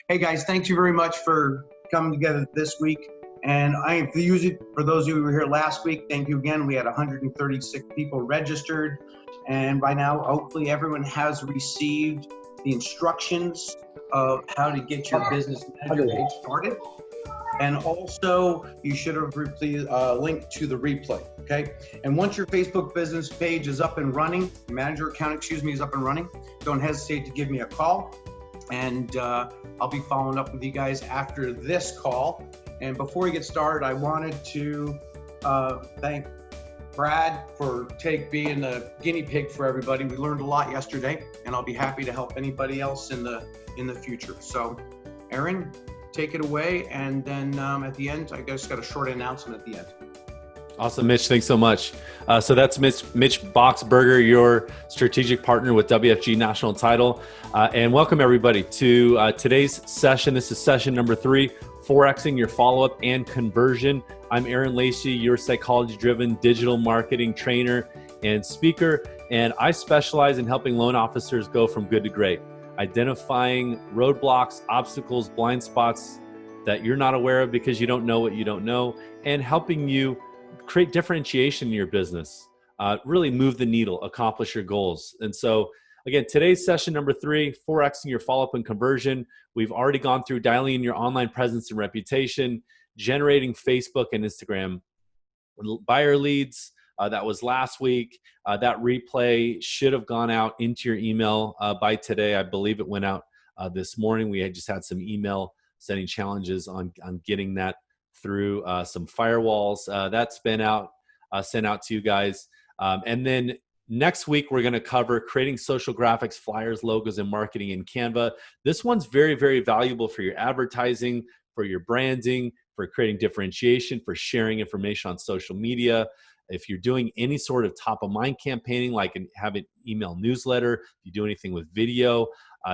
Hey guys, thank you very much for coming together this week. And for those of you who were here last week, thank you again. We had 136 people registered. And by now, hopefully everyone has received the instructions of how to get your business manager page started. And also, you should have linked to the replay, okay? And once your Facebook business page is up and running, manager account, is up and running, don't hesitate to give me a call. And I'll be following up with you guys after this call. And before we get started, I wanted to thank Brad for being the guinea pig for everybody. We learned a lot yesterday, and I'll be happy to help anybody else in the future. So, Aaron, take it away, and then at the end, I just got a short announcement at the end. Awesome, Mitch. Thanks so much. So that's Mitch Boxberger, your strategic partner with WFG National Title. And welcome everybody to today's session. This is session number 3, Forexing your follow-up and conversion. I'm Aaron Lacey, your psychology-driven digital marketing trainer and speaker. And I specialize in helping loan officers go from good to great, identifying roadblocks, obstacles, blind spots that you're not aware of because you don't know what you don't know, and helping you create differentiation in your business, really move the needle, accomplish your goals. And so again, today's session number 3, Forexing your follow-up and conversion. We've already gone through dialing in your online presence and reputation, generating Facebook and Instagram buyer leads. That was last week. That replay should have gone out into your email by today. I believe it went out this morning. We had just had some email sending challenges on getting that through some firewalls. That's been sent out to you guys. And then next week, we're going to cover creating social graphics, flyers, logos, and marketing in Canva. This one's very, very valuable for your advertising, for your branding, for creating differentiation, for sharing information on social media. If you're doing any sort of top of mind campaigning, like have an email newsletter, if you do anything with video,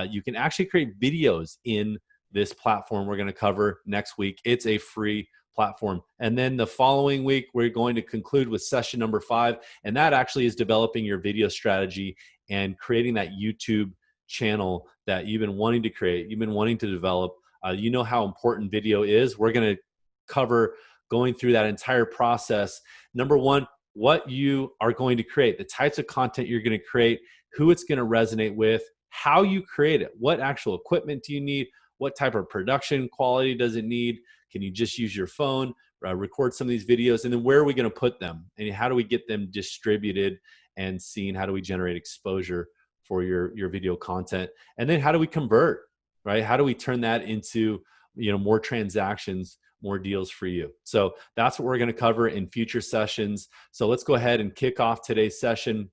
you can actually create videos in this platform we're going to cover next week. It's a free platform. And then the following week, we're going to conclude with session number 5. And that actually is developing your video strategy and creating that YouTube channel that you've been wanting to create, you've been wanting to develop. You know how important video is. We're going to cover going through that entire process. Number 1, what you are going to create, the types of content you're going to create, who it's going to resonate with, how you create it, what actual equipment do you need, what type of production quality does it need? Can you just use your phone, record some of these videos, and then where are we going to put them? And how do we get them distributed and seen? How do we generate exposure for your video content? And then how do we convert, right? How do we turn that into more transactions, more deals for you? So that's what we're going to cover in future sessions. So let's go ahead and kick off today's session.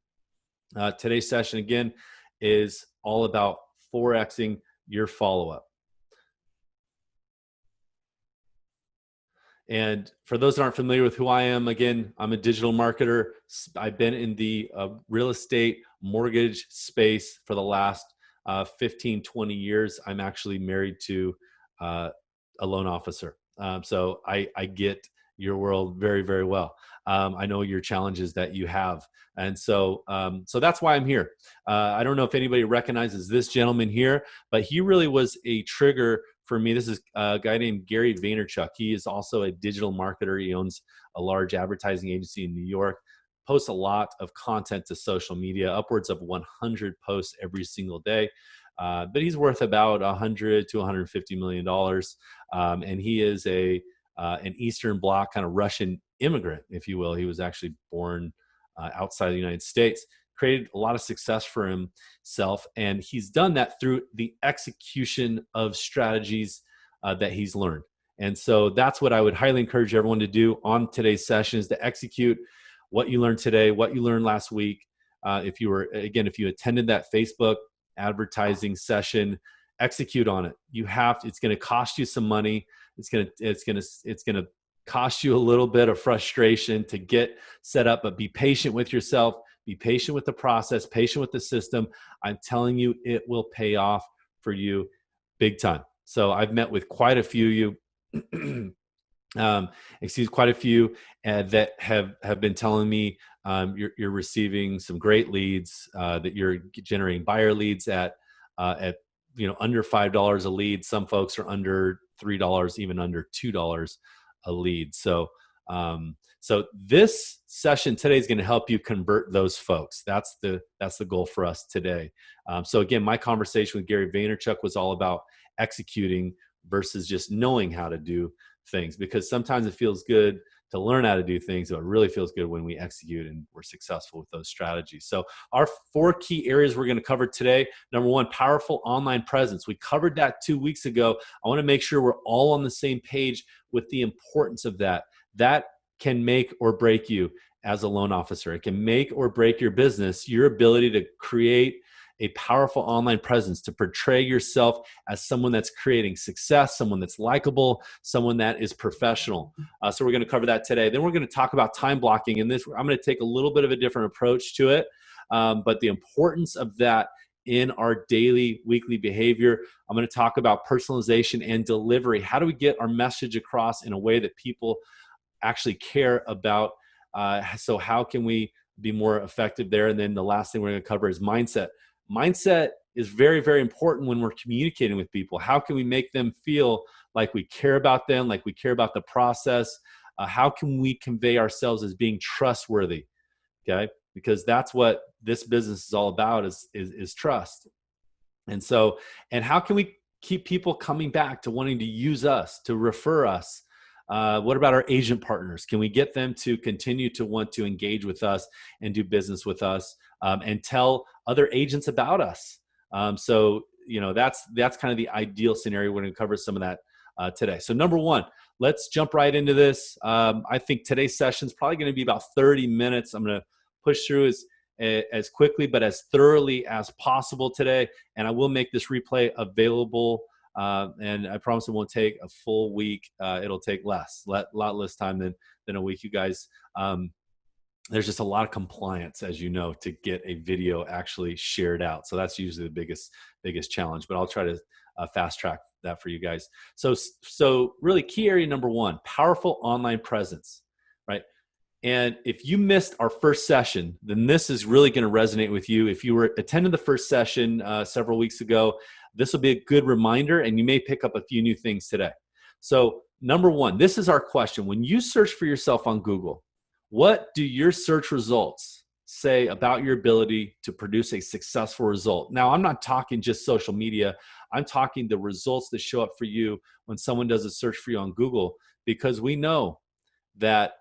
Today's session, again, is all about Forexing your follow-up. And for those that aren't familiar with who I am, again, I'm a digital marketer. I've been in the real estate mortgage space for the last 15, 20 years. I'm actually married to a loan officer. So I get your world very, very well. I know your challenges that you have. And so that's why I'm here. I don't know if anybody recognizes this gentleman here, but he really was a trigger for me. This is a guy named Gary Vaynerchuk. He is also a digital marketer. He owns a large advertising agency in New York, posts a lot of content to social media, upwards of 100 posts every single day. But he's worth about $100 to $150 million. And he is an Eastern Bloc kind of Russian immigrant, if you will. He was actually born outside the United States, created a lot of success for himself. And he's done that through the execution of strategies that he's learned. And so that's what I would highly encourage everyone to do on today's session, is to execute what you learned today, what you learned last week. If you attended that Facebook advertising session, execute on it. It's going to cost you some money. It's going to cost you a little bit of frustration to get set up, but be patient with yourself. Be patient with the process, patient with the system. I'm telling you, it will pay off for you big time. So I've met with quite a few quite a few that have been telling me you're receiving some great leads, that you're generating buyer leads at under $5 a lead. Some folks are under $3, even under $2 a lead. So this session today is going to help you convert those folks. That's the goal for us today. So again, my conversation with Gary Vaynerchuk was all about executing versus just knowing how to do things, because sometimes it feels good to learn how to do things, but it really feels good when we execute and we're successful with those strategies. So our 4 key areas we're going to cover today. Number 1, powerful online presence. We covered that 2 weeks ago. I want to make sure we're all on the same page with the importance of that. That can make or break you as a loan officer. It can make or break your business, your ability to create a powerful online presence, to portray yourself as someone that's creating success, someone that's likable, someone that is professional. So we're going to cover that today. Then we're going to talk about time blocking. And this, I'm going to take a little bit of a different approach to it, but the importance of that in our daily, weekly behavior. I'm going to talk about personalization and delivery. How do we get our message across in a way that people actually care about? So how can we be more effective there? And then the last thing we're going to cover is mindset. Mindset is very, very important when we're communicating with people. How can we make them feel like we care about them, like we care about the process? How can we convey ourselves as being trustworthy? Okay, because that's what this business is all about, is trust. And so, and how can we keep people coming back to wanting to use us, to refer us? What about our agent partners? Can we get them to continue to want to engage with us and do business with us, and tell other agents about us? So, that's kind of the ideal scenario. We're going to cover some of that today. So number 1, let's jump right into this. I think today's session is probably going to be about 30 minutes. I'm going to push through as quickly but as thoroughly as possible today. And I will make this replay available. And I promise it won't take a full week. It'll take a lot less time than a week, you guys. There's just a lot of compliance, as you know, to get a video actually shared out. So that's usually the biggest challenge, but I'll try to fast track that for you guys. So really key area number 1, powerful online presence, right? And if you missed our first session, then this is really going to resonate with you. If you were attending the first session several weeks ago, this will be a good reminder, and you may pick up a few new things today. So number 1, this is our question. When you search for yourself on Google, what do your search results say about your ability to produce a successful result? Now, I'm not talking just social media. I'm talking the results that show up for you when someone does a search for you on Google, because we know that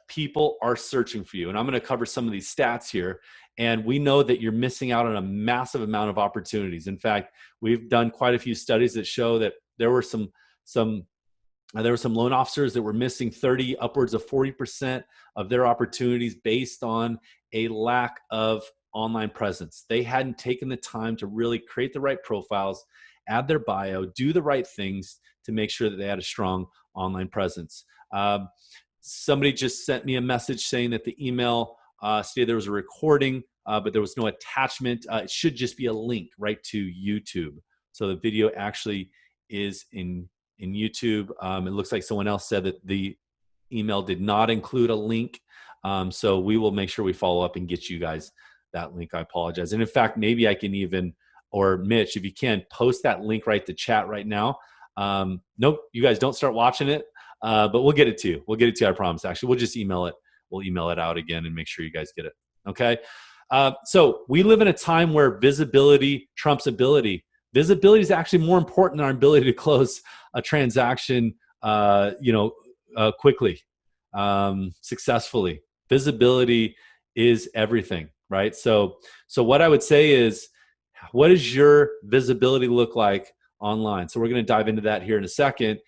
people are searching for you. And I'm going to cover some of these stats here. And we know that you're missing out on a massive amount of opportunities. In fact, we've done quite a few studies that show that there were some loan officers that were missing 30, upwards of 40% of their opportunities based on a lack of online presence. They hadn't taken the time to really create the right profiles, add their bio, do the right things to make sure that they had a strong online presence. Somebody just sent me a message saying that the email stated there was a recording, but there was no attachment. It should just be a link right to YouTube. So the video actually is in YouTube. It looks like someone else said that the email did not include a link. So we will make sure we follow up and get you guys that link. I apologize. And in fact, maybe I can even, or Mitch, if you can, post that link right to chat right now. Nope, you guys don't start watching it, but we'll get it to you. We'll get it to you, I promise. Actually, we'll just email it. We'll email it out again and make sure you guys get it. Okay. So we live in a time where visibility trumps ability. Visibility is actually more important than our ability to close a transaction, quickly, successfully. Visibility is everything, right? So what I would say is, what does your visibility look like online? So we're going to dive into that here in a second,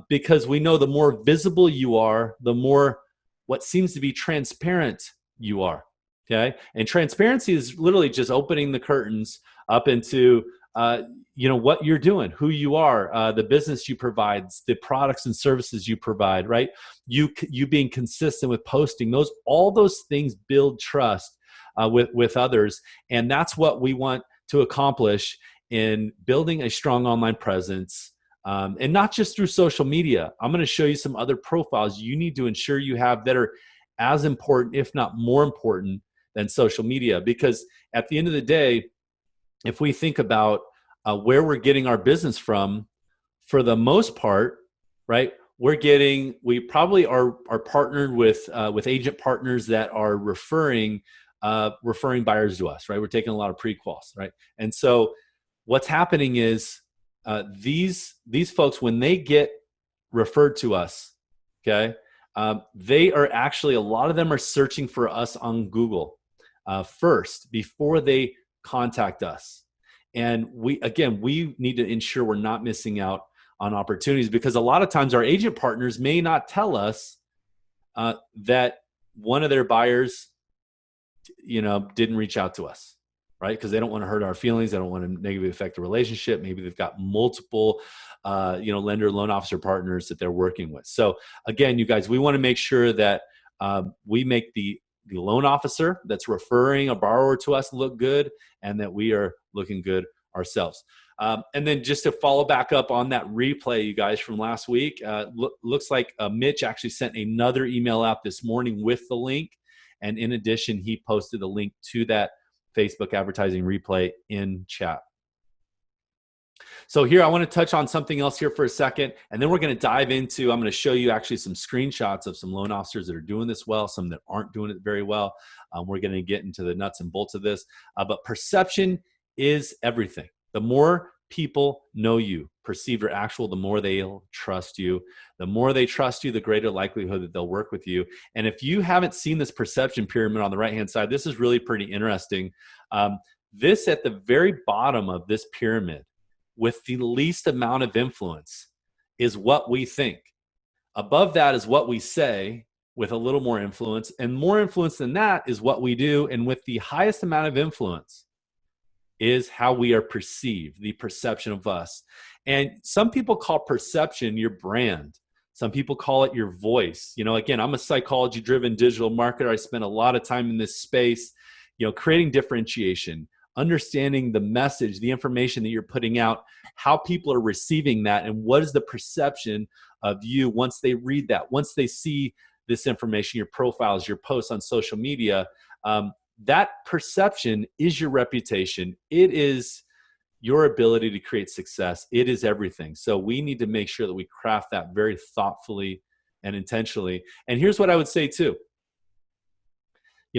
because we know the more visible you are, the more what seems to be transparent you are. Okay, and transparency is literally just opening the curtains up into what you're doing, who you are, the business you provide, the products and services you provide, right? You being consistent with posting, all those things build trust with others, and that's what we want to accomplish in building a strong online presence, and not just through social media. I'm going to show you some other profiles you need to ensure you have that are as important, if not more important, than social media. Because at the end of the day, if we think about where we're getting our business from, for the most part, right? We probably are partnered with agent partners that are referring buyers to us, right? We're taking a lot of pre-quals, right? And so what's happening is these folks, when they get referred to us, okay, they are actually, a lot of them are searching for us on Google first before they contact us. And we need to ensure we're not missing out on opportunities, because a lot of times our agent partners may not tell us that one of their buyers, didn't reach out to us, right? Because they don't want to hurt our feelings. They don't want to negatively affect the relationship. Maybe they've got multiple, lender, loan officer partners that they're working with. So again, you guys, we want to make sure that we make the loan officer that's referring a borrower to us look good, and that we are looking good ourselves. And then just to follow back up on that replay, you guys, from last week, looks like Mitch actually sent another email out this morning with the link. And in addition, he posted a link to that Facebook advertising replay in chat. So here, I want to touch on something else here for a second, and then we're going to dive into, I'm going to show you actually some screenshots of some loan officers that are doing this well, some that aren't doing it very well. We're going to get into the nuts and bolts of this, but perception is everything. The more people know you, perceive your actual, the more they'll trust you. The more they trust you, the greater likelihood that they'll work with you. And if you haven't seen this perception pyramid on the right-hand side, this is really pretty interesting. This at the very bottom of this pyramid, with the least amount of influence, is what we think. Above that is what we say, with a little more influence. And more influence than that is what we do. And with the highest amount of influence is how we are perceived, the perception of us. And some people call perception your brand. Some people call it your voice. Again, I'm a psychology-driven digital marketer. I spend a lot of time in this space, creating differentiation, understanding the message, the information that you're putting out, how people are receiving that, and what is the perception of you once they read that, once they see this information, your profiles, your posts on social media. That perception is your reputation. It is your ability to create success. It is everything. So we need to make sure that we craft that very thoughtfully and intentionally. And here's what I would say too.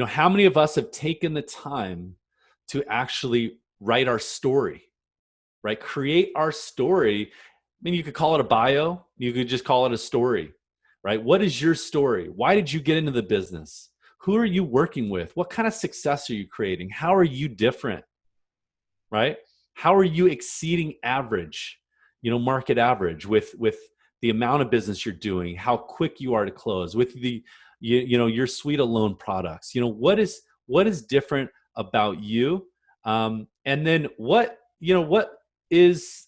How many of us have taken the time to actually write our story, right? Create our story. I mean, you could call it a bio. You could just call it a story, right? What is your story? Why did you get into the business? Who are you working with? What kind of success are you creating? How are you different, right? How are you exceeding average, market average with the amount of business you're doing, how quick you are to close with the, your suite of loan products? What is different about you? And then what is,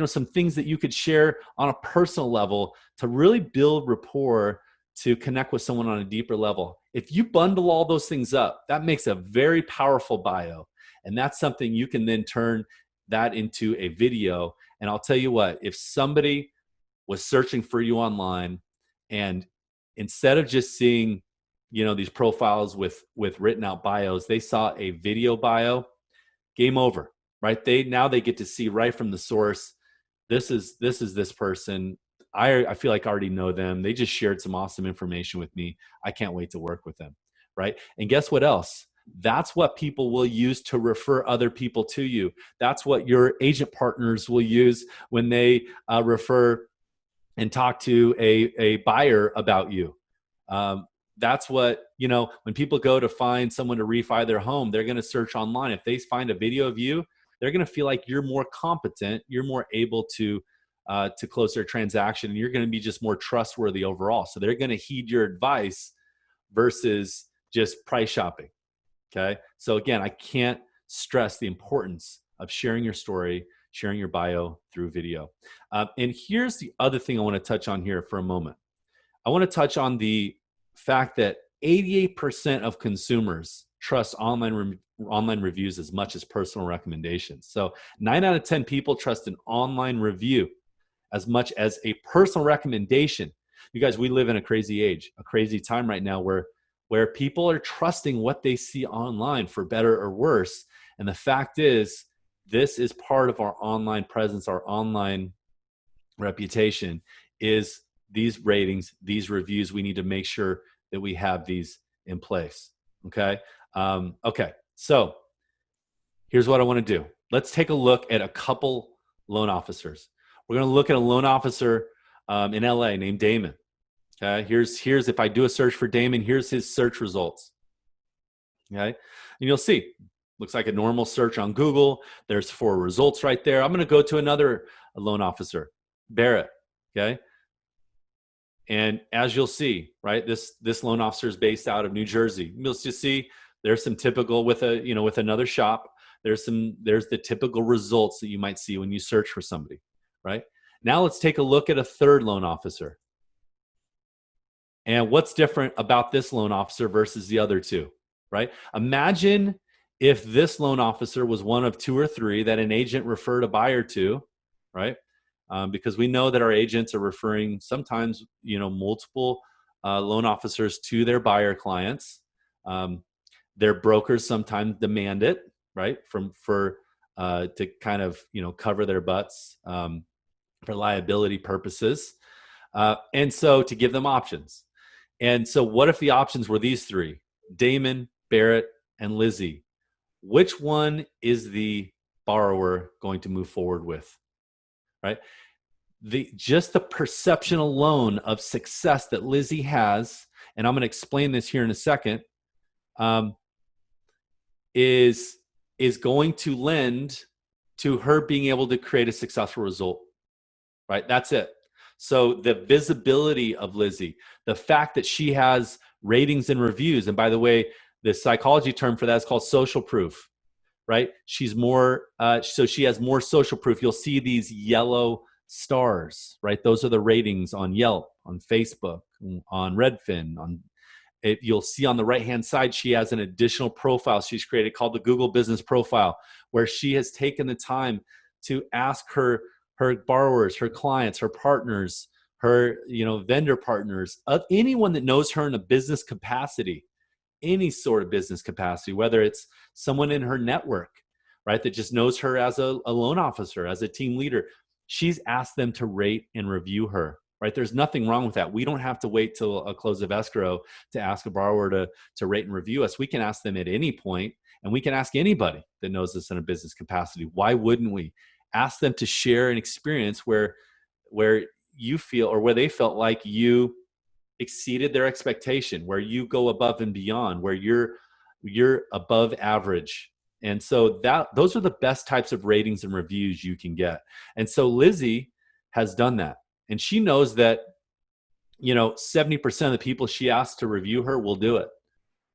some things that you could share on a personal level to really build rapport, to connect with someone on a deeper level. If you bundle all those things up, that makes a very powerful bio. And that's something you can then turn that into a video. And I'll tell you what, if somebody was searching for you online, and instead of just seeing, these profiles with written out bios, they saw a video bio, game over, right? Now they get to see right from the source. This is this person. I feel like I already know them. They just shared some awesome information with me. I can't wait to work with them, right? And guess what else? That's what people will use to refer other people to you. That's what your agent partners will use when they refer and talk to a buyer about you. That's what, when people go to find someone to refi their home, they're going to search online. If they find a video of you, they're going to feel like you're more competent, you're more able to close their transaction, and you're going to be just more trustworthy overall. So they're going to heed your advice versus just price shopping. Okay. So again, I can't stress the importance of sharing your story, sharing your bio through video. And here's the other thing I want to touch on here for a moment. I want to touch on the fact that 88% of consumers trust online reviews as much as personal recommendations. So 9 out of 10 people trust an online review as much as a personal recommendation. You guys, we live in a crazy age, a crazy time right now where people are trusting what they see online, for better or worse. And the fact is, this is part of our online presence, our online reputation, is these ratings, these reviews. We need to make sure that we have these in place. Okay. Okay. So here's what I want to do. Let's take a look at a couple loan officers. We're going to look at a loan officer in LA named Damon. Okay. Here's if I do a search for Damon, here's his search results. Okay. And you'll see, looks like a normal search on Google. There's 4 results right there. I'm going to go to another loan officer, Barrett. Okay. And as you'll see, right, this loan officer is based out of New Jersey. You'll just see there's some typical with another shop. There's the typical results that you might see when you search for somebody, right? Now let's take a look at a third loan officer. And what's different about this loan officer versus the other two, right? Imagine if this loan officer was one of 2 or 3 that an agent referred a buyer to, right? Because we know that our agents are referring sometimes, multiple loan officers to their buyer clients. Their brokers sometimes demand it, right? To kind of, cover their butts for liability purposes. And so to give them options. And so what if the options were these 3, Damon, Barrett, and Lizzie? Which one is the borrower going to move forward with, right? Just the perception alone of success that Lizzie has, and I'm going to explain this here in a second, is going to lend to her being able to create a successful result, right? That's it. So the visibility of Lizzie, the fact that she has ratings and reviews, and by the way, the psychology term for that is called social proof, right? She's more, so she has more social proof. You'll see these yellow stars, right? Those are the ratings on Yelp, on Facebook, on Redfin. You'll see on the right-hand side, she has an additional profile she's created called the Google Business Profile, where she has taken the time to ask her borrowers, her clients, her partners, her vendor partners, anyone that knows her in a business capacity, any sort of business capacity, whether it's someone in her network, right, that just knows her as a loan officer, as a team leader. She's asked them to rate and review her, right? There's nothing wrong with that. We don't have to wait till a close of escrow to ask a borrower to rate and review us. We can ask them at any point, and we can ask anybody that knows us in a business capacity. Why wouldn't we? Ask them to share an experience where you feel, or where they felt like you exceeded their expectation, where you go above and beyond, where you're above average. And so those are the best types of ratings and reviews you can get. And so Lizzie has done that. And she knows that, 70% of the people she asks to review her will do it,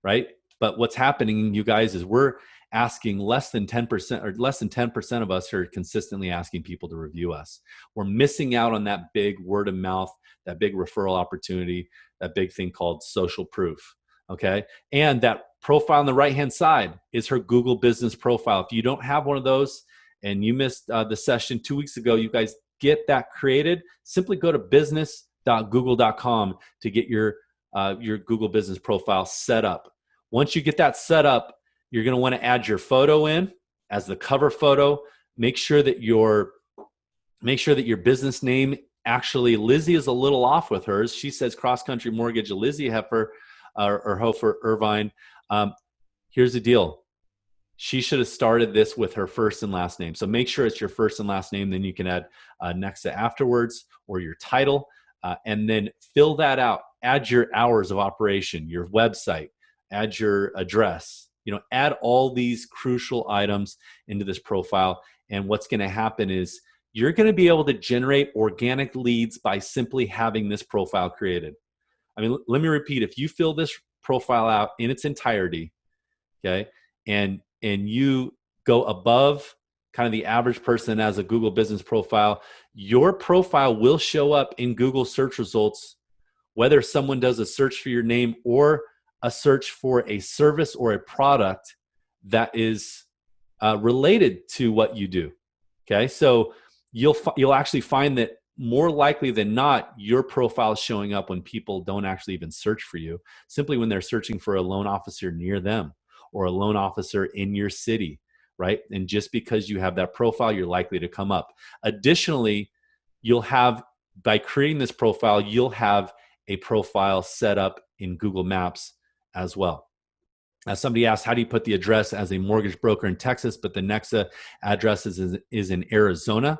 right? But what's happening, you guys, is we're asking less than 10%, or less than 10% of us are consistently asking people to review us. We're missing out on that big word of mouth, that big referral opportunity, that big thing called social proof. Okay. And that profile on the right-hand side is her Google Business Profile. If you don't have one of those and you missed the session 2 weeks ago, you guys get that created. Simply go to business.google.com to get your Google Business Profile set up. Once you get that set up, you're going to want to add your photo in as the cover photo. Make sure that your business name, actually, Lizzie is a little off with hers. She says Cross Country Mortgage, Lizzie Heffer, or Hofer Irvine. Here's the deal. She should have started this with her first and last name. So make sure it's your first and last name. Then you can add next to afterwards, or your title, and then fill that out. Add your hours of operation, your website, add your address. Add all these crucial items into this profile. And what's going to happen is you're going to be able to generate organic leads by simply having this profile created. I mean, let me repeat, if you fill this profile out in its entirety, okay, and you go above kind of the average person as a Google Business Profile, your profile will show up in Google search results, whether someone does a search for your name or a search for a service or a product that is related to what you do. Okay, so you'll actually find that more likely than not, your profile is showing up when people don't actually even search for you, simply when they're searching for a loan officer near them or a loan officer in your city, right? And just because you have that profile, you're likely to come up. Additionally, you'll have, by creating this profile, you'll have a profile set up in Google Maps as well. Somebody asked, how do you put the address as a mortgage broker in Texas, but the Nexa address is in Arizona?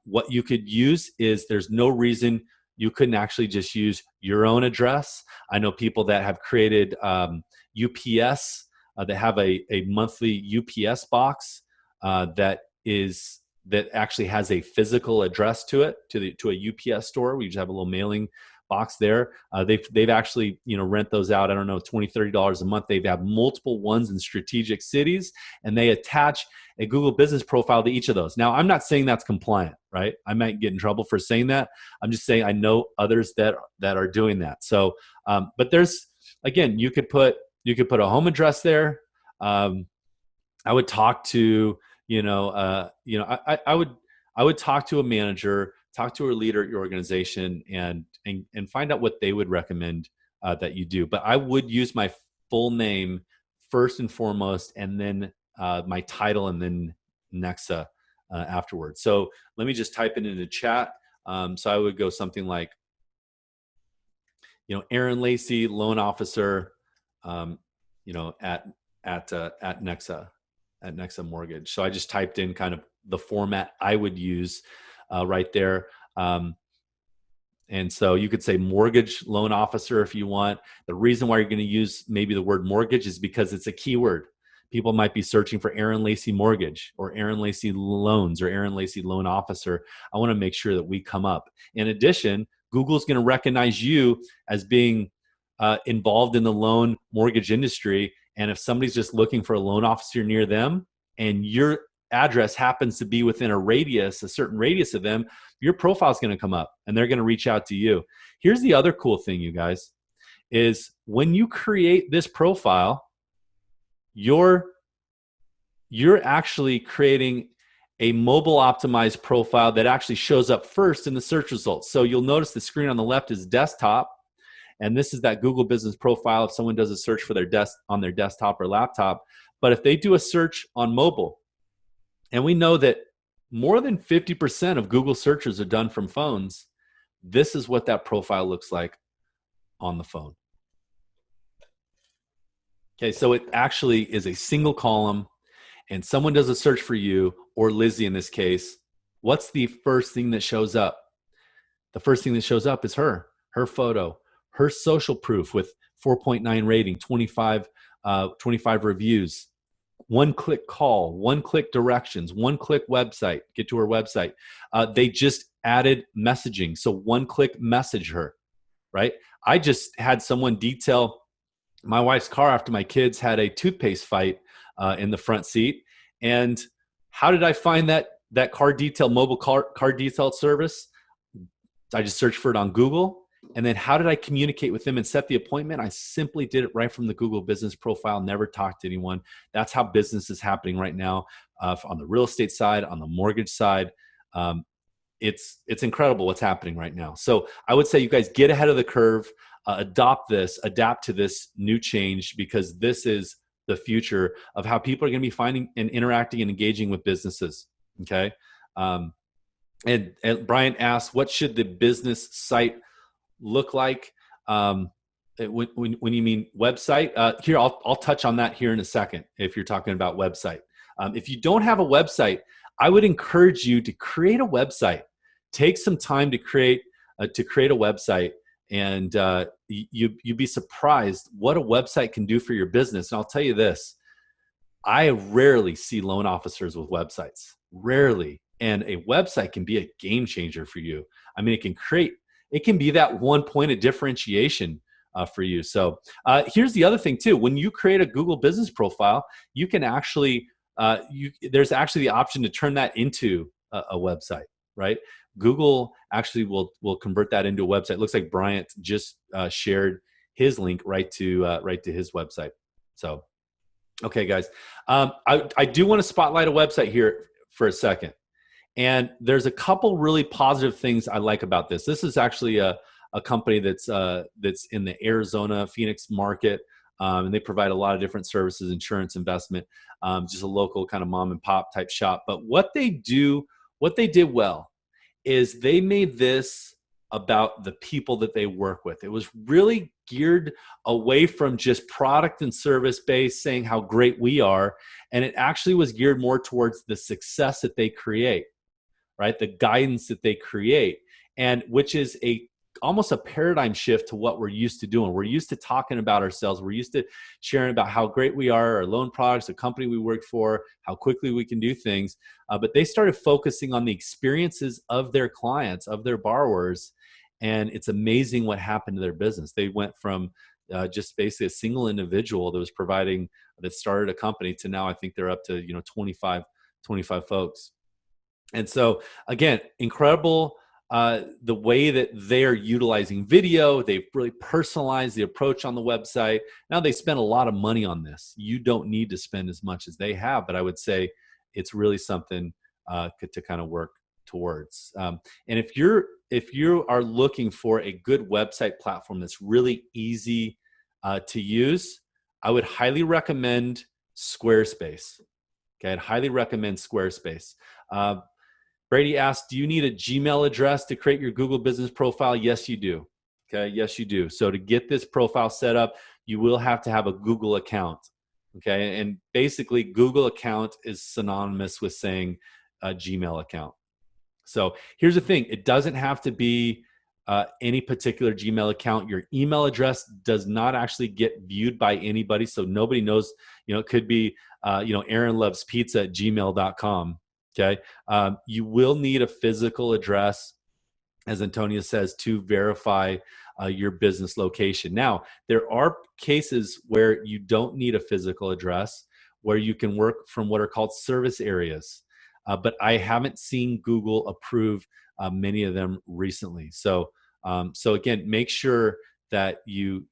What you could use is, there's no reason you couldn't actually just use your own address. I know people that have created UPS, that have a monthly UPS box that actually has a physical address to it, to a UPS store. We just have a little mailing box there. They've actually, rent those out, I don't know, $20, $30 a month. They have multiple ones in strategic cities, and they attach a Google business profile to each of those. Now, I'm not saying that's compliant, right? I might get in trouble for saying that. I'm just saying I know others that are doing that. So, but there's, again, you could put a home address there. I would talk to, I would talk to a manager, talk to a leader at your organization, and find out what they would recommend that you do. But I would use my full name first and foremost, and then my title, and then Nexa afterwards. So let me just type it into chat. So I would go something like, Aaron Lacey, loan officer, at Nexa, at Nexa Mortgage. So I just typed in kind of the format I would use right there. And so you could say mortgage loan officer if you want. The reason why you're going to use maybe the word mortgage is because it's a keyword. People might be searching for Aaron Lacey Mortgage, or Aaron Lacey Loans, or Aaron Lacey Loan Officer. I want to make sure that we come up. In addition, Google's going to recognize you as being involved in the loan mortgage industry. And if somebody's just looking for a loan officer near them, and your address happens to be within a certain radius of them, your profile is going to come up, and they're going to reach out to you. Here's the other cool thing, you guys, is when you create this profile, you're actually creating a mobile optimized profile that actually shows up first in the search results. So you'll notice the screen on the left is desktop, and this is that Google business profile if someone does a search for on their desktop or laptop. But if they do a search on mobile, and we know that more than 50% of Google searches are done from phones, this is what that profile looks like on the phone. Okay, so it actually is a single column, and someone does a search for you, or Lizzie in this case. What's the first thing that shows up? The first thing that shows up is her photo, her social proof with 4.9 rating, 25 reviews, one-click call, one-click directions, one-click website, get to her website. They just added messaging, so one-click message her, right? I just had someone detail my wife's car after my kids had a toothpaste fight in the front seat. And how did I find that car detail, mobile car detail service? I just searched for it on Google. And then how did I communicate with them and set the appointment? I simply did it right from the Google business profile, never talked to anyone. That's how business is happening right now on the real estate side, on the mortgage side. It's incredible what's happening right now. So I would say you guys get ahead of the curve, adapt to this new change, because this is the future of how people are going to be finding and interacting and engaging with businesses. Okay. And Brian asked, what should the business site look like? When you mean website, here, I'll touch on that here in a second. If you're talking about website, if you don't have a website, I would encourage you to create a website. Take some time to create a website, and you'd be surprised what a website can do for your business. And I'll tell you this, I rarely see loan officers with websites, rarely. And a website can be a game changer for you. I mean, it can be that one point of differentiation for you. So here's the other thing too. When you create a Google business profile, you can actually, there's actually the option to turn that into a website, right? Google actually will convert that into a website. It looks like Bryant just shared his link right to his website. So, okay, guys, I do want to spotlight a website here for a second. And there's a couple really positive things I like about this. This is actually a company that's in the Arizona, Phoenix market. And they provide a lot of different services, insurance, investment, just a local kind of mom and pop type shop. But what they did well is they made this about the people that they work with. It was really geared away from just product and service based, saying how great we are. And it actually was geared more towards the success that they create, right? The guidance that they create, and which is almost a paradigm shift to what we're used to doing. We're used to talking about ourselves. We're used to sharing about how great we are, our loan products, the company we work for, how quickly we can do things. But they started focusing on the experiences of their clients, of their borrowers. And it's amazing what happened to their business. They went from just basically a single individual that started a company to now I think they're up to 25 folks. And so again, incredible the way that they're utilizing video. They've really personalized the approach on the website. Now they spend a lot of money on this. You don't need to spend as much as they have, but I would say it's really something to kind of work towards. And if you are looking for a good website platform that's really easy to use, I would highly recommend Squarespace. Okay, I'd highly recommend Squarespace. Brady asked, do you need a Gmail address to create your Google business profile? Yes, you do. Okay, yes, you do. So to get this profile set up, you will have to have a Google account. Okay, and basically Google account is synonymous with saying a Gmail account. So here's the thing. It doesn't have to be any particular Gmail account. Your email address does not actually get viewed by anybody. So nobody knows, it could be, aaronlovespizza@gmail.com. Okay. You will need a physical address, as Antonia says, to verify your business location. Now, there are cases where you don't need a physical address, where you can work from what are called service areas. But I haven't seen Google approve many of them recently. So again, make sure that you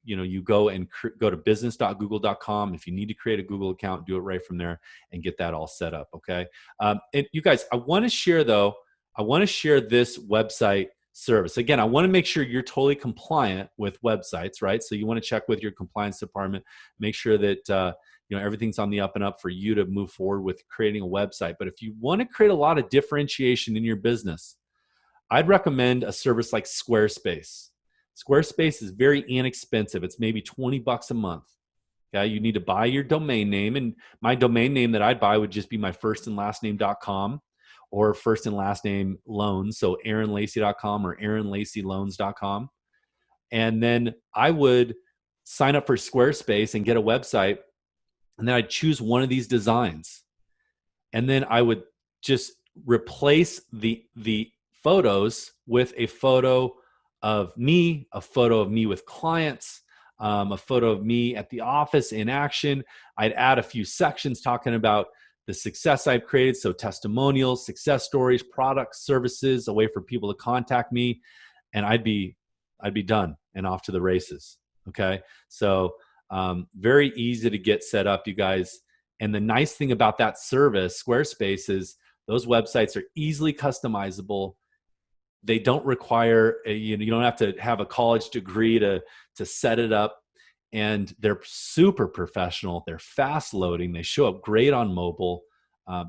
go to business.google.com. If you need to create a Google account, do it right from there and get that all set up. Okay. And you guys, I want to share this website service. Again, I want to make sure you're totally compliant with websites, right? So you want to check with your compliance department, make sure that everything's on the up and up for you to move forward with creating a website. But if you want to create a lot of differentiation in your business, I'd recommend a service like Squarespace. Squarespace is very inexpensive. It's maybe $20 a month. Okay, you need to buy your domain name, and my domain name that I'd buy would just be my first and last name.com or first and last name loans. So aaronlacey.com or aaronlaceyloans.com. And then I would sign up for Squarespace and get a website. And then I'd choose one of these designs. And then I would just replace the photos with a photo of me with clients, a photo of me at the office in action. I'd add a few sections talking about the success I've created. So testimonials, success stories, products, services, a way for people to contact me. And I'd be done and off to the races. Okay. So very easy to get set up, you guys. And the nice thing about that service, Squarespace, is those websites are easily customizable. They don't require you don't have to have a college degree to set it up, and they're super professional. They're fast loading. They show up great on mobile.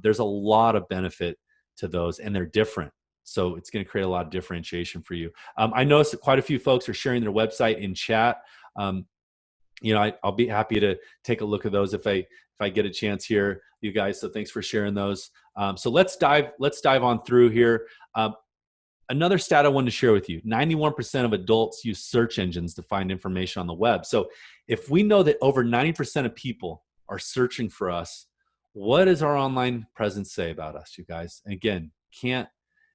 There's a lot of benefit to those, and they're different. So it's going to create a lot of differentiation for you. I noticed that quite a few folks are sharing their website in chat. I'll be happy to take a look at those if I get a chance here, you guys. So thanks for sharing those. So let's dive on through here. Another stat I wanted to share with you: 91% of adults use search engines to find information on the web. So if we know that over 90% of people are searching for us, what does our online presence say about us, you guys? And again, can't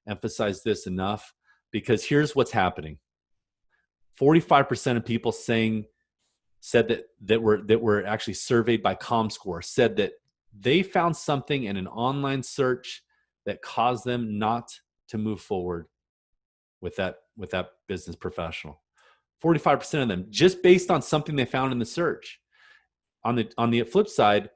emphasize this enough, because here's what's happening. 45% of people said that were actually surveyed by ComScore said that they found something in an online search that caused them not to move forward with that business professional. 45% of them, just based on something they found in the search. On the flip side,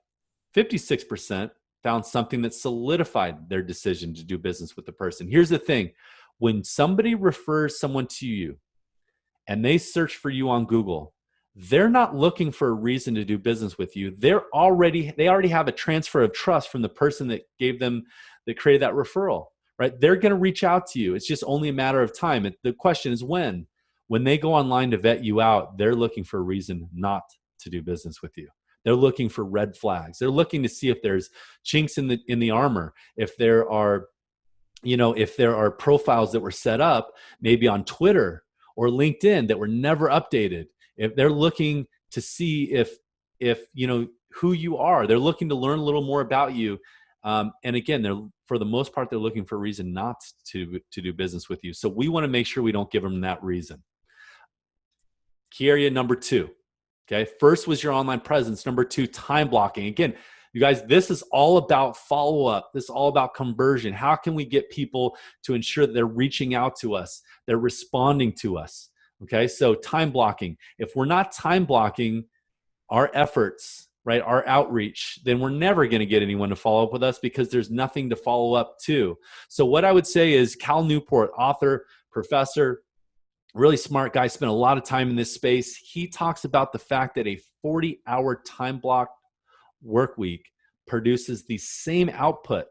56% found something that solidified their decision to do business with the person. Here's the thing: when somebody refers someone to you and they search for you on Google, they're not looking for a reason to do business with you. They already have a transfer of trust from the person that created that referral, right? They're going to reach out to you. It's just only a matter of time. The question is when. When they go online to vet you out, they're looking for a reason not to do business with you. They're looking for red flags. They're looking to see if there's chinks in the armor, if there are profiles that were set up maybe on Twitter or LinkedIn that were never updated. If they're looking to see if who you are, they're looking to learn a little more about you. And again, for the most part, they're looking for a reason not to do business with you. So we want to make sure we don't give them that reason. Key area number 2. Okay. First was your online presence. Number 2, time blocking. Again, you guys, this is all about follow-up. This is all about conversion. How can we get people to ensure that they're reaching out to us? They're responding to us. Okay. So time blocking. If we're not time blocking our efforts, right, our outreach, then we're never going to get anyone to follow up with us because there's nothing to follow up to. So what I would say is Cal Newport, author, professor, really smart guy, spent a lot of time in this space. He talks about the fact that a 40-hour time block work week produces the same output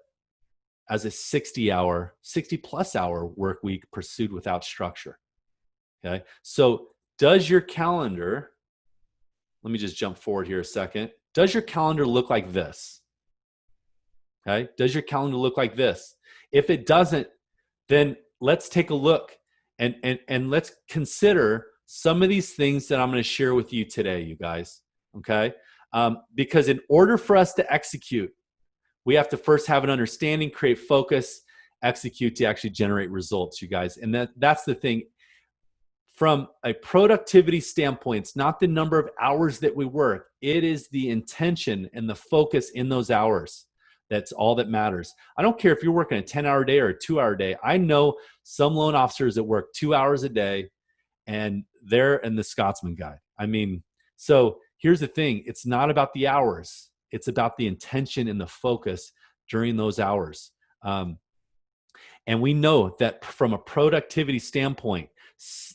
as a 60-plus hour work week pursued without structure. Okay. So does your calendar, let me just jump forward here a second. Does your calendar look like this? Okay. Does your calendar look like this? If it doesn't, then let's take a look and let's consider some of these things that I'm going to share with you today, you guys. Okay. Because in order for us to execute, we have to first have an understanding, create focus, execute to actually generate results, you guys. And that's the thing. From a productivity standpoint, it's not the number of hours that we work. It is the intention and the focus in those hours. That's all that matters. I don't care if you're working a 10-hour day or a 2-hour day. I know some loan officers that work 2 hours a day, and they're in the Scotsman Guide. I mean, so here's the thing. It's not about the hours. It's about the intention and the focus during those hours. And we know that from a productivity standpoint,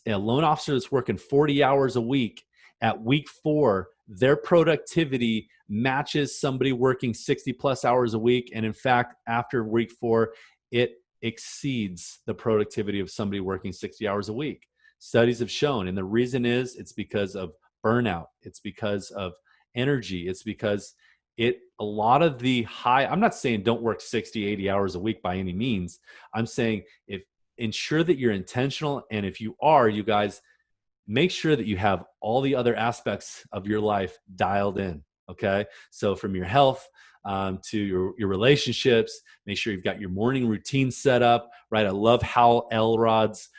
a loan officer that's working 40 hours a week, at week 4, their productivity matches somebody working 60 plus hours a week. And in fact, after week 4, it exceeds the productivity of somebody working 60 hours a week. Studies have shown. And the reason is it's because of burnout. It's because of energy. It's because a lot of the I'm not saying don't work 60, 80 hours a week by any means. I'm saying ensure that you're intentional. And if you are, you guys, make sure that you have all the other aspects of your life dialed in. Okay. So from your health to your relationships, make sure you've got your morning routine set up, right? I love Hal Elrod's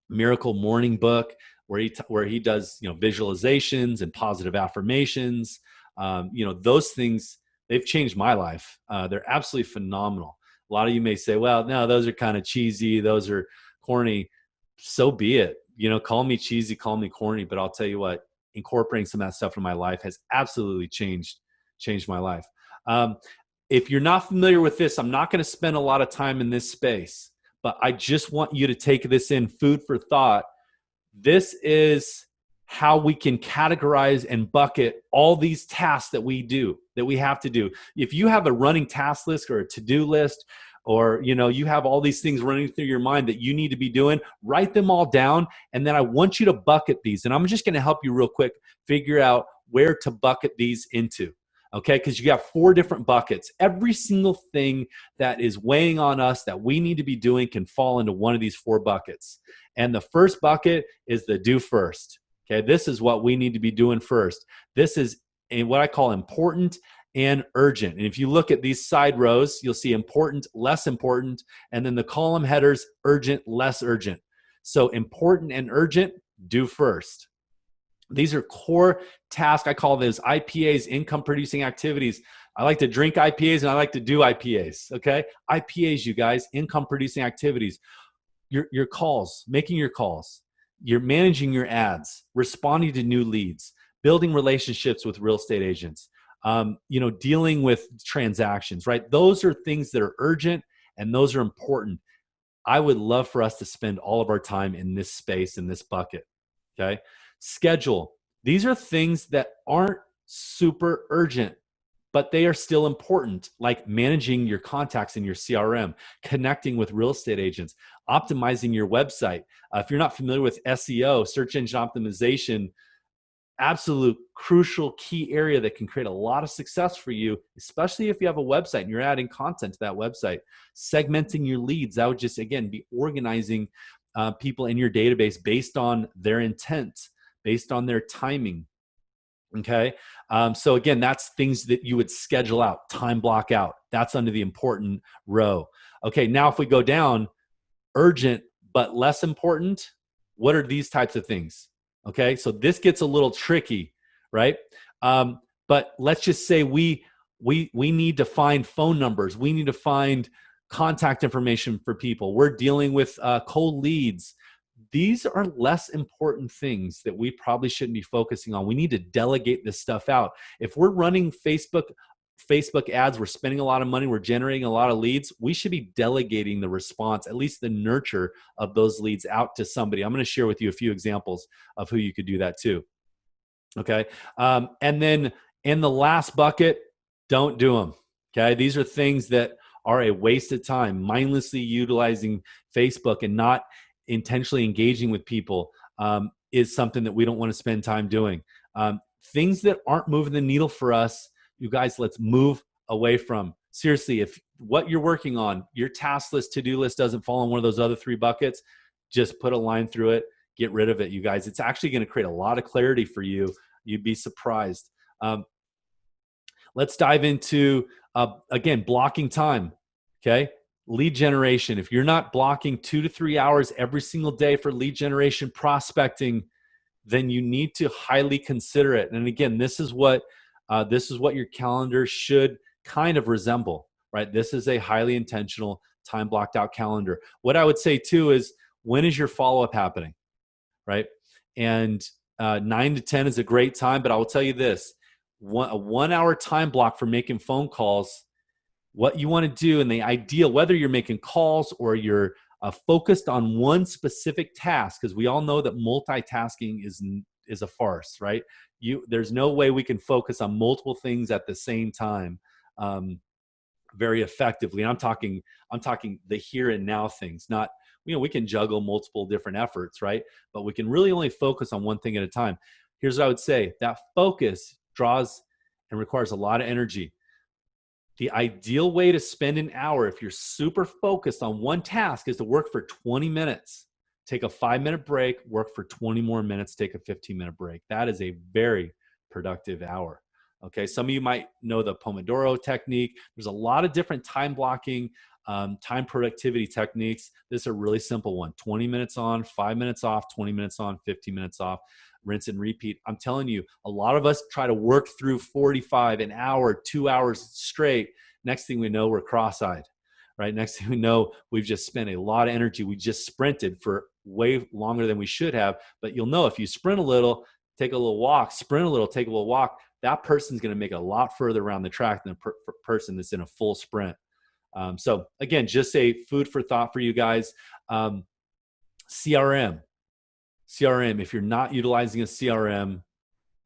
Miracle Morning book where he does, visualizations and positive affirmations. Those things, they've changed my life. They're absolutely phenomenal. A lot of you may say, well, no, those are kind of cheesy. Those are corny. So be it. Call me cheesy, call me corny, but I'll tell you what, incorporating some of that stuff in my life has absolutely changed my life. If you're not familiar with this, I'm not going to spend a lot of time in this space, but I just want you to take this in, food for thought. This is how we can categorize and bucket all these tasks that we have to do. If you have a running task list or a to-do list, or you have all these things running through your mind that you need to be doing, write them all down. And then I want you to bucket these. And I'm just going to help you real quick figure out where to bucket these into. Okay, because you got 4 different buckets. Every single thing that is weighing on us that we need to be doing can fall into one of these 4 buckets. And the first bucket is the do first. Okay, this is what we need to be doing first. This is what I call important and urgent. And if you look at these side rows, you'll see important, less important, and then the column headers, urgent, less urgent. So important and urgent, do first. These are core tasks. I call those IPAs, income producing activities. I like to drink IPAs and I like to do IPAs, okay? IPAs, you guys, income producing activities. Your calls, making your calls. You're managing your ads, responding to new leads, building relationships with real estate agents, dealing with transactions, right? Those are things that are urgent and those are important. I would love for us to spend all of our time in this space, in this bucket, okay? Schedule. These are things that aren't super urgent, but they are still important, like managing your contacts in your CRM, connecting with real estate agents, optimizing your website. If you're not familiar with SEO, search engine optimization, absolute crucial key area that can create a lot of success for you, especially if you have a website and you're adding content to that website. Segmenting your leads, that would just, again, be organizing people in your database based on their intent, based on their timing. Okay. So again, that's things that you would schedule out, time block out. That's under the important row. Okay. Now, if we go down, urgent, but less important, what are these types of things? Okay. So this gets a little tricky, right? But let's just say we need to find phone numbers. We need to find contact information for people. We're dealing with cold leads. These are less important things that we probably shouldn't be focusing on. We need to delegate this stuff out. If we're running Facebook ads, we're spending a lot of money, we're generating a lot of leads, we should be delegating the response, at least the nurture of those leads, out to somebody. I'm going to share with you a few examples of who you could do that too. Okay. And then in the last bucket, don't do them. Okay. These are things that are a waste of time. Mindlessly utilizing Facebook and not intentionally engaging with people is something that we don't want to spend time doing. Things that aren't moving the needle for us, you guys, let's move away from. Seriously, if what you're working on, your task list, to-do list doesn't fall in one of those other three buckets, just put a line through it, get rid of it, you guys. It's actually going to create a lot of clarity for you. You'd be surprised. Let's dive into, again, blocking time, okay? Lead generation. If you're not blocking 2 to 3 hours every single day for lead generation prospecting, then you need to highly consider it. And again, this is what your calendar should kind of resemble, right? This is a highly intentional, time blocked out calendar. What I would say too is, when is your follow-up happening, right? And 9 to 10 is a great time, but I will tell you this, a 1 hour time block for making phone calls. What you want to do, and the ideal, whether you're making calls or you're focused on one specific task, because we all know that multitasking is a farce, right? There's no way we can focus on multiple things at the same time very effectively. And I'm talking the here and now things, not, we can juggle multiple different efforts, right? But we can really only focus on one thing at a time. Here's what I would say: that focus draws and requires a lot of energy. The ideal way to spend an hour, if you're super focused on one task, is to work for 20 minutes. Take a 5-minute break, work for 20 more minutes, take a 15-minute break. That is a very productive hour. Okay, some of you might know the Pomodoro technique. There's a lot of different time blocking, time productivity techniques. This is a really simple one: 20 minutes on, 5 minutes off, 20 minutes on, 15 minutes off. Rinse and repeat. I'm telling you, a lot of us try to work through 45, an hour, 2 hours straight. Next thing we know, we're cross-eyed, right? Next thing we know, we've just spent a lot of energy. We just sprinted for way longer than we should have. But you'll know, if you sprint a little, take a little walk, sprint a little, take a little walk, that person's going to make it a lot further around the track than a person that's in a full sprint. So again, just a food for thought for you guys. CRM, if you're not utilizing a CRM,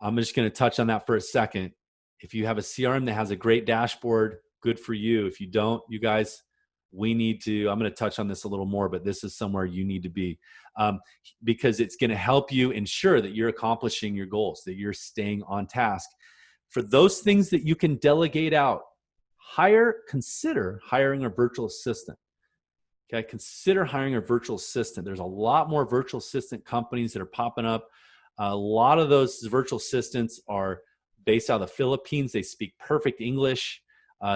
I'm just going to touch on that for a second. If you have a CRM that has a great dashboard, good for you. If you don't, you guys, I'm going to touch on this a little more, but this is somewhere you need to be, because it's going to help you ensure that you're accomplishing your goals, that you're staying on task. For those things that you can delegate out, consider hiring a virtual assistant. Okay, consider hiring a virtual assistant. There's a lot more virtual assistant companies that are popping up. A lot of those virtual assistants are based out of the Philippines. They speak perfect English.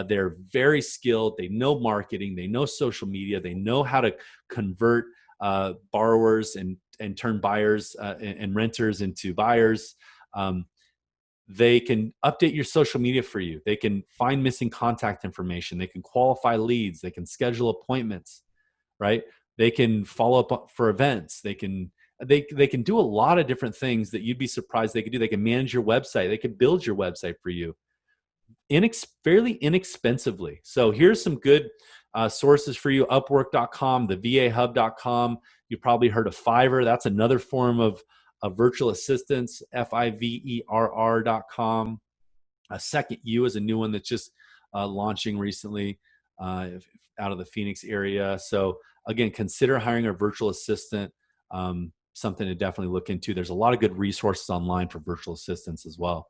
They're very skilled. They know marketing. They know social media. They know how to convert borrowers and turn buyers and renters into buyers. They can update your social media for you. They can find missing contact information. They can qualify leads. They can schedule appointments, right? They can follow up for events. They can do a lot of different things that you'd be surprised they could do. They can manage your website. They can build your website for you fairly inexpensively. So here's some good sources for you: Upwork.com, the VAHub.com. You've probably heard of Fiverr. That's another form of Virtual Assistants, FIVERR.com. Second U is a new one that's just launching recently out of the Phoenix area. So again, consider hiring a virtual assistant, something to definitely look into. There's a lot of good resources online for virtual assistants as well.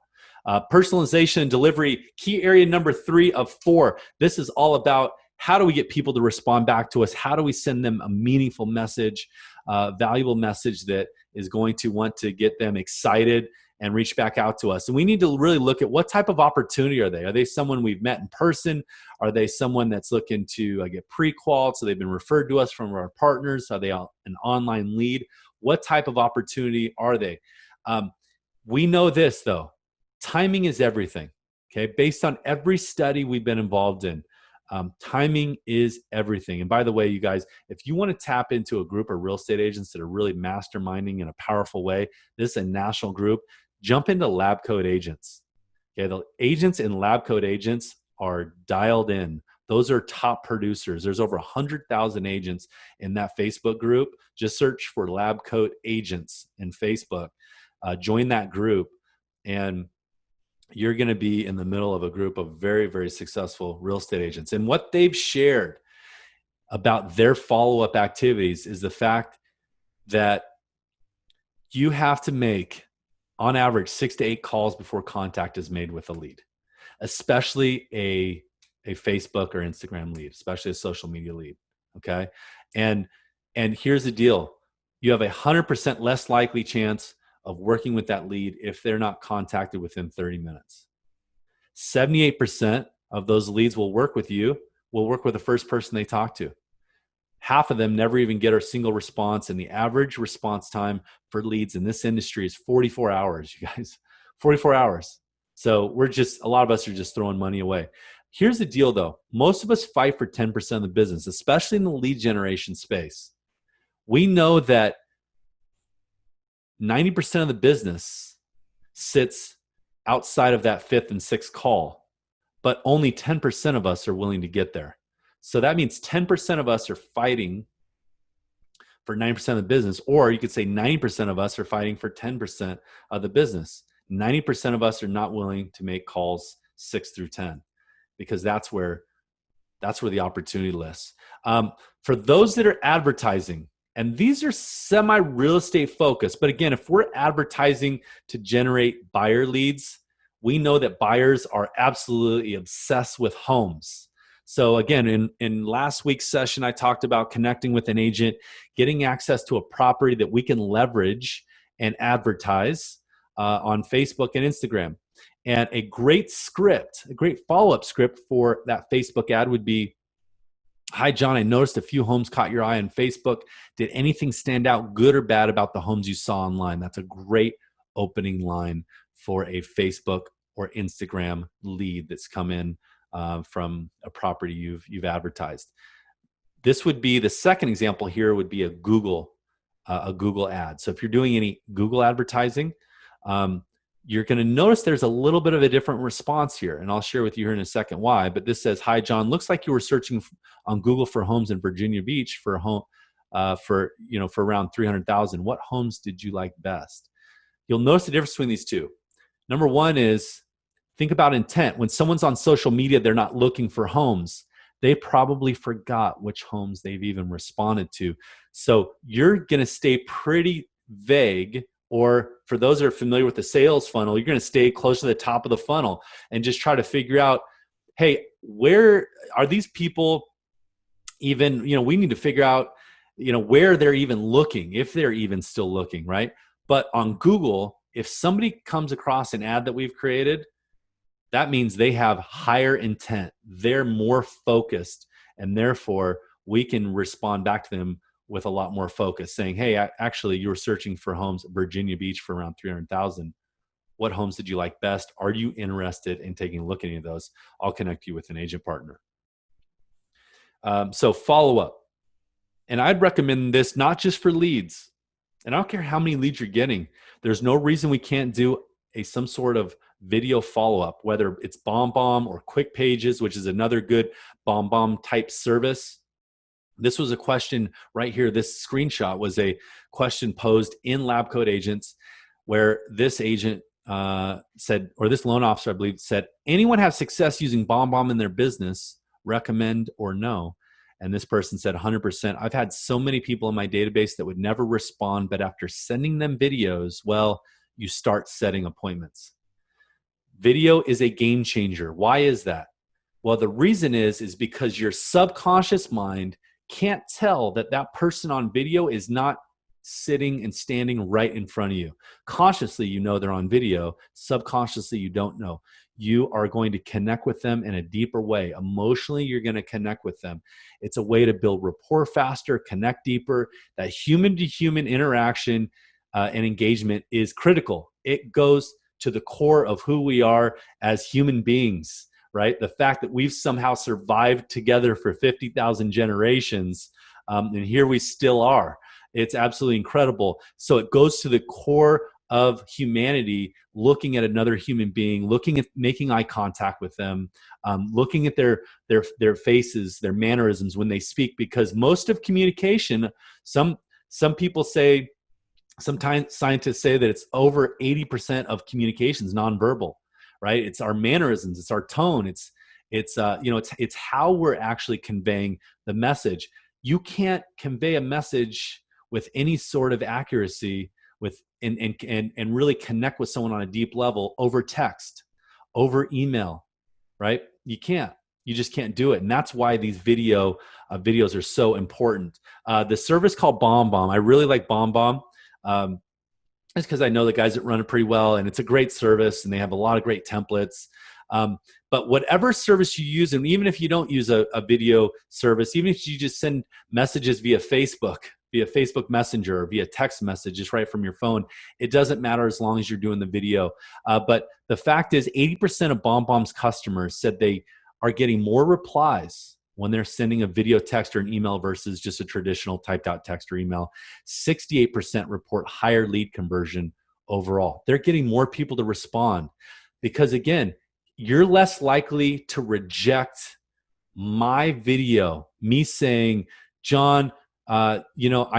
Personalization and delivery, key area number 3 of 4. This is all about how do we get people to respond back to us? How do we send them a meaningful message, valuable message that is going to want to get them excited and reach back out to us? And we need to really look at what type of opportunity are they? Are they someone we've met in person? Are they someone that's looking to get pre-qualified, so they've been referred to us from our partners? Are they an online lead? What type of opportunity are they? We know this though, timing is everything, okay? Based on every study we've been involved in, timing is everything. And by the way, you guys, if you want to tap into a group of real estate agents that are really masterminding in a powerful way, this is a national group, jump into Lab Code Agents. Okay, the agents in Lab Code Agents are dialed in. Those are top producers. There's over 100,000 agents in that Facebook group. Just search for Lab Code Agents in Facebook. Join that group, and you're going to be in the middle of a group of very, very successful real estate agents. And what they've shared about their follow-up activities is the fact that you have to make, on average, 6 to 8 calls before contact is made with a lead, especially a Facebook or Instagram lead, especially a social media lead, okay? And here's the deal. You have 100% less likely chance of working with that lead if they're not contacted within 30 minutes. 78% of those leads will work with you, will work with the first person they talk to. Half of them never even get a single response, and the average response time for leads in this industry is 44 hours, you guys. 44 hours. So a lot of us are just throwing money away. Here's the deal though. Most of us fight for 10% of the business, especially in the lead generation space. We know that 90% of the business sits outside of that 5th and 6th call, but only 10% of us are willing to get there. So that means 10% of us are fighting for 90% of the business, or you could say 90% of us are fighting for 10% of the business. 90% of us are not willing to make calls 6 through 10 because that's where the opportunity lies. For those that are advertising, and these are semi-real estate focused, but again, if we're advertising to generate buyer leads, we know that buyers are absolutely obsessed with homes. So again, in last week's session, I talked about connecting with an agent, getting access to a property that we can leverage and advertise on Facebook and Instagram. And a great script, a great follow-up script for that Facebook ad would be, "Hi, John, I noticed a few homes caught your eye on Facebook. Did anything stand out, good or bad, about the homes you saw online?" That's a great opening line for a Facebook or Instagram lead that's come in from a property you've advertised. This would be the second example here would be a Google ad. So if you're doing any Google advertising, you're going to notice there's a little bit of a different response here, and I'll share with you here in a second why. But this says, "Hi, John. Looks like you were searching on Google for homes in Virginia Beach for a home for around 300,000. What homes did you like best?" You'll notice the difference between these two. Number one is think about intent. When someone's on social media, they're not looking for homes. They probably forgot which homes they've even responded to. So you're going to stay pretty vague. Or for those that are familiar with the sales funnel, you're going to stay close to the top of the funnel and just try to figure out, hey, where are these people even, we need to figure out, where they're even looking, if they're even still looking, right? But on Google, if somebody comes across an ad that we've created, that means they have higher intent. They're more focused, and therefore we can respond back to them with a lot more focus, saying, "Hey, actually, you were searching for homes at Virginia Beach for around 300,000. What homes did you like best? Are you interested in taking a look at any of those? I'll connect you with an agent partner." So follow up. And I'd recommend this not just for leads. And I don't care how many leads you're getting. There's no reason we can't do some sort of video follow-up, whether it's BombBomb or Quick Pages, which is another good BombBomb type service. This was a question right here. This screenshot was a question posed in Lab Code Agents where this agent said, or this loan officer, I believe, said, anyone have success using BombBomb in their business? Recommend or no? And this person said 100%. I've had so many people in my database that would never respond, but after sending them videos, well, you start setting appointments. Video is a game changer. Why is that? Well, the reason is because your subconscious mind can't tell that that person on video is not sitting and standing right in front of you. Consciously, you know they're on video. Subconsciously, you don't know. You are going to connect with them in a deeper way. Emotionally, you're going to connect with them. It's a way to build rapport faster, connect deeper. That human-to-human interaction and engagement is critical. It goes to the core of who we are as human beings, right? The fact that we've somehow survived together for 50,000 generations, and here we still are. It's absolutely incredible. So it goes to the core of humanity, looking at another human being, looking at making eye contact with them, looking at their faces, their mannerisms when they speak, because most of communication, some people say, sometimes scientists say that it's over 80% of communications nonverbal, right? It's our mannerisms, it's our tone, it's how we're actually conveying the message. You can't convey a message with any sort of accuracy and really connect with someone on a deep level over text, over email, right? You can't. You just can't do it. And that's why these videos are so important. The service called BombBomb, I really like BombBomb. It's because I know the guys that run it pretty well, and it's a great service, and they have a lot of great templates. But whatever service you use, and even if you don't use a video service, even if you just send messages via Facebook Messenger, or via text message, just right from your phone, it doesn't matter as long as you're doing the video. But the fact is, 80% of BombBomb's customers said they are getting more replies when they're sending a video text or an email versus just a traditional typed out text or email. 68% report higher lead conversion overall. They're getting more people to respond because, again, you're less likely to reject my video, me saying, John, I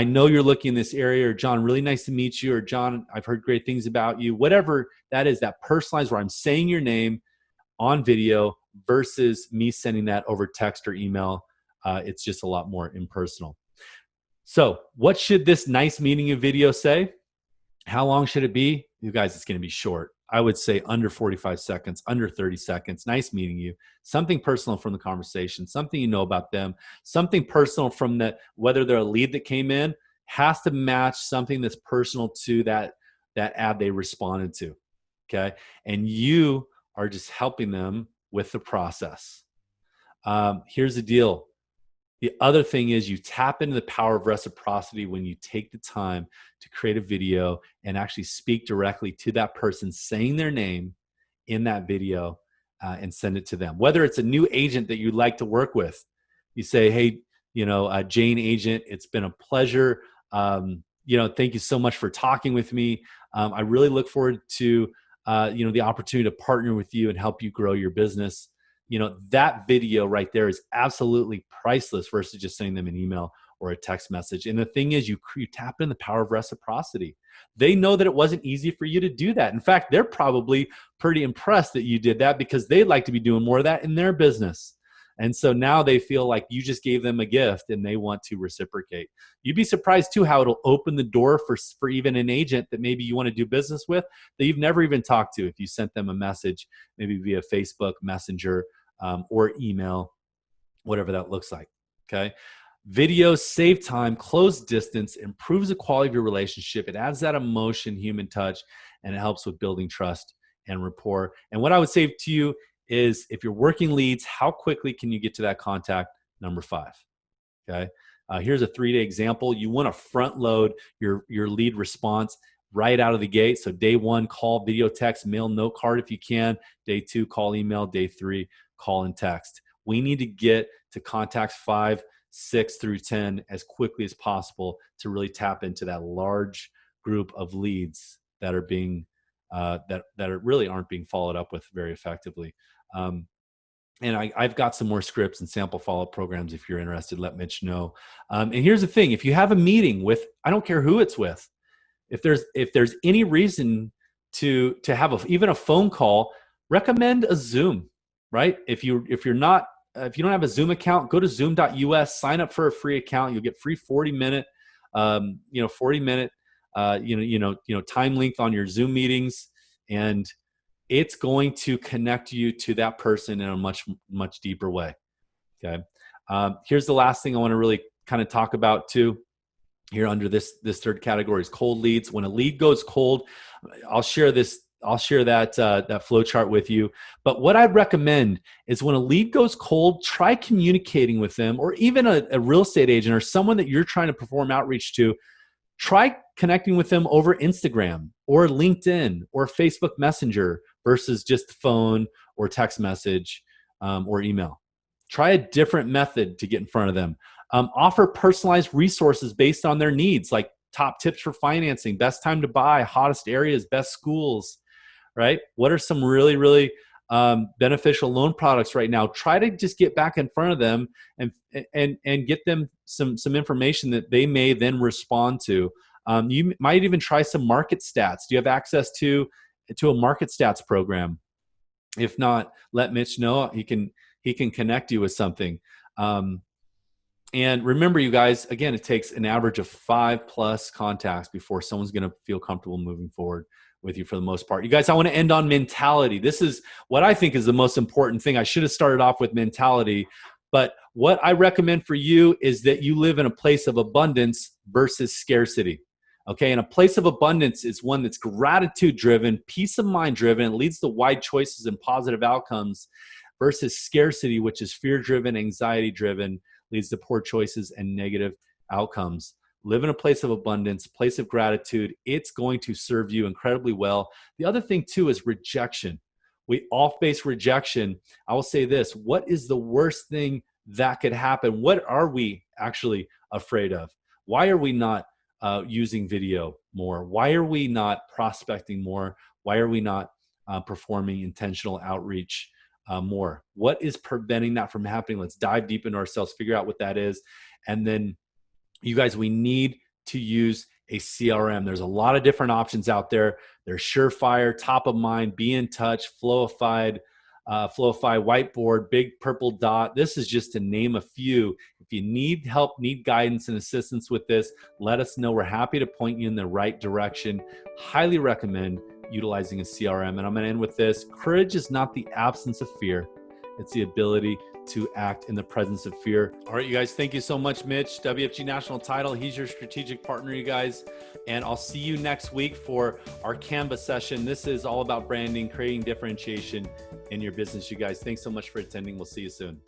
know you're looking in this area, or John, really nice to meet you, or John, I've heard great things about you. Whatever that is, that personalized where I'm saying your name on video versus me sending that over text or email. It's just a lot more impersonal. So what should this nice meeting you video say? How long should it be? You guys, it's going to be short. I would say under 45 seconds, under 30 seconds. Nice meeting you. Something personal from the conversation, something you know about them, something personal from whether they're a lead that came in, has to match something that's personal to that ad they responded to. Okay. And you are just helping them with the process. Here's the deal. The other thing is you tap into the power of reciprocity when you take the time to create a video and actually speak directly to that person, saying their name in that video and send it to them. Whether it's a new agent that you'd like to work with, you say, hey, Jane agent, it's been a pleasure. Thank you so much for talking with me. I really look forward to the opportunity to partner with you and help you grow your business. That video right there is absolutely priceless versus just sending them an email or a text message. And the thing is, you tap in the power of reciprocity. They know that it wasn't easy for you to do that. In fact, they're probably pretty impressed that you did that because they'd like to be doing more of that in their business. And so now they feel like you just gave them a gift and they want to reciprocate. You'd be surprised too how it'll open the door for even an agent that maybe you want to do business with that you've never even talked to if you sent them a message, maybe via Facebook Messenger or email, whatever that looks like, okay? Videos save time, close distance, improves the quality of your relationship. It adds that emotion, human touch, and it helps with building trust and rapport. And what I would say to you is if you're working leads, how quickly can you get to that contact? Number 5, okay? Here's a 3-day example. You want to front load your lead response right out of the gate. So day 1, call, video, text, mail, note card if you can. Day 2, call, email. Day 3, call and text. We need to get to contacts 5, 6 through 10 as quickly as possible to really tap into that large group of leads that are being really aren't being followed up with very effectively. And I've got some more scripts and sample follow-up programs. If you're interested, let Mitch know. And here's the thing: if you have a meeting with, I don't care who it's with, if there's any reason to have even a phone call, recommend a Zoom, right? If you don't have a Zoom account, go to zoom.us, sign up for a free account. You'll get free 40-minute, 40-minute, time length on your Zoom meetings, and it's going to connect you to that person in a much, much deeper way. Okay. Here's the last thing I want to really kind of talk about too. Here under this third category is cold leads. When a lead goes cold, I'll share that flow chart with you. But what I'd recommend is when a lead goes cold, try communicating with them, or even a real estate agent or someone that you're trying to perform outreach to. Try connecting with them over Instagram or LinkedIn or Facebook Messenger versus just phone or text message or email. Try a different method to get in front of them. Offer personalized resources based on their needs, like top tips for financing, best time to buy, hottest areas, best schools, right? What are some really, really beneficial loan products right now? Try to just get back in front of them and get them some information that they may then respond to. You might even try some market stats. Do you have access to a market stats program? If not, let Mitch know. He can connect you with something. And remember, you guys, again, it takes an average of 5+ contacts before someone's going to feel comfortable moving forward with you for the most part. You guys, I want to end on mentality. This is what I think is the most important thing. I should have started off with mentality, but what I recommend for you is that you live in a place of abundance versus scarcity. Okay, and a place of abundance is one that's gratitude driven, peace of mind driven, it leads to wide choices and positive outcomes, versus scarcity, which is fear driven, anxiety driven, leads to poor choices and negative outcomes. Live in a place of abundance, place of gratitude. It's going to serve you incredibly well. The other thing too is rejection. We all face rejection. I will say this: what is the worst thing that could happen? What are we actually afraid of? Why are we not using video more? Why are we not prospecting more? Why are we not performing intentional outreach more? What is preventing that from happening? Let's dive deep into ourselves, figure out what that is. And then you guys, we need to use a CRM. There's a lot of different options out there. There's Surefire, Top of Mind, Be in Touch, Flowify, Whiteboard, Big Purple Dot. This is just to name a few. If you need help, need guidance and assistance with this, let us know. We're happy to point you in the right direction. Highly recommend utilizing a CRM. And I'm going to end with this: courage is not the absence of fear. It's the ability to act in the presence of fear. All right, you guys, thank you so much, Mitch, WFG National Title. He's your strategic partner, you guys. And I'll see you next week for our Canva session. This is all about branding, creating differentiation in your business, you guys. Thanks so much for attending. We'll see you soon.